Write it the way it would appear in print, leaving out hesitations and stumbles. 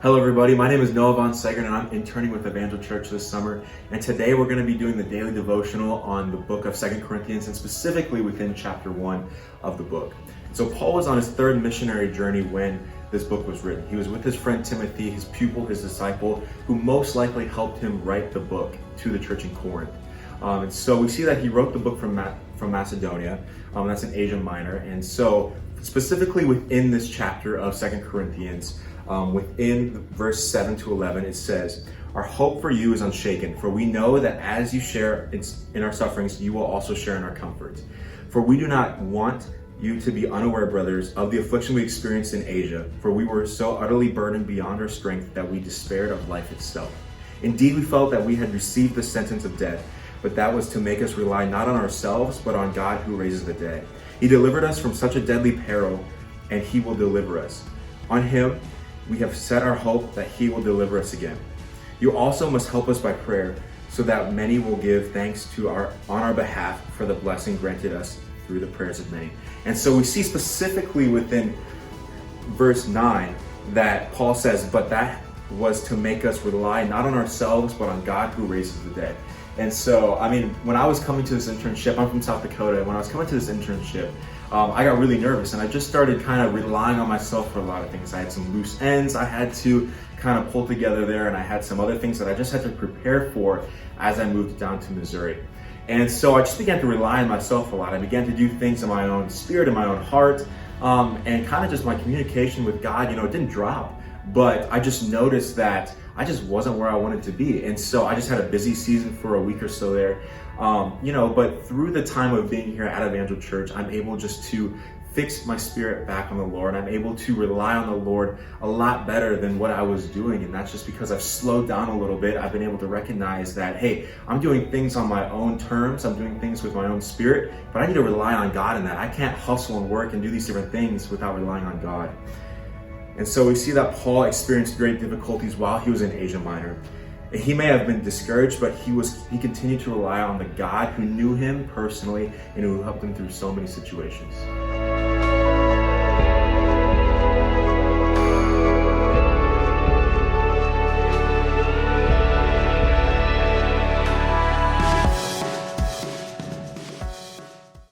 Hello everybody, my name is Noah Von Segern and I'm interning with Evangel Church this summer. And today we're going to be doing the daily devotional on the book of 2 Corinthians and specifically within chapter 1 of the book. So Paul was on his third missionary journey when this book was written. He was with his friend Timothy, his pupil, his disciple, who most likely helped him write the book to the church in Corinth. And so we see that he wrote the book from Macedonia, that's in Asia Minor. And so specifically within this chapter of 2 Corinthians, within verse 7 to 11, it says, "Our hope for you is unshaken, for we know that as you share in our sufferings, you will also share in our comforts. For we do not want you to be unaware, brothers, of the affliction we experienced in Asia, for we were so utterly burdened beyond our strength that we despaired of life itself. Indeed, we felt that we had received the sentence of death, but that was to make us rely not on ourselves, but on God who raises the dead. He delivered us from such a deadly peril, and he will deliver us. On him, we have set our hope that he will deliver us again. You also must help us by prayer, so that many will give thanks on our behalf for the blessing granted us through the prayers of many." And so we see specifically within verse 9 that Paul says, but that was to make us rely not on ourselves, but on God who raises the dead. And so, when I was coming to this internship, I'm from South Dakota. When I was coming to this internship, I got really nervous and I just started kind of relying on myself for a lot of things. I had some loose ends I had to kind of pull together there, and I had some other things that I just had to prepare for as I moved down to Missouri. And so I just began to rely on myself a lot. I began to do things in my own spirit, in my own heart, and kind of just my communication with God, it didn't drop. But I just noticed that I just wasn't where I wanted to be. And so I just had a busy season for a week or so there. But through the time of being here at Evangel Church, I'm able just to fix my spirit back on the Lord. I'm able to rely on the Lord a lot better than what I was doing. And that's just because I've slowed down a little bit. I've been able to recognize that, hey, I'm doing things on my own terms. I'm doing things with my own spirit, but I need to rely on God in that. I can't hustle and work and do these different things without relying on God. And so we see that Paul experienced great difficulties while he was in Asia Minor. He may have been discouraged, but he continued to rely on the God who knew him personally and who helped him through so many situations.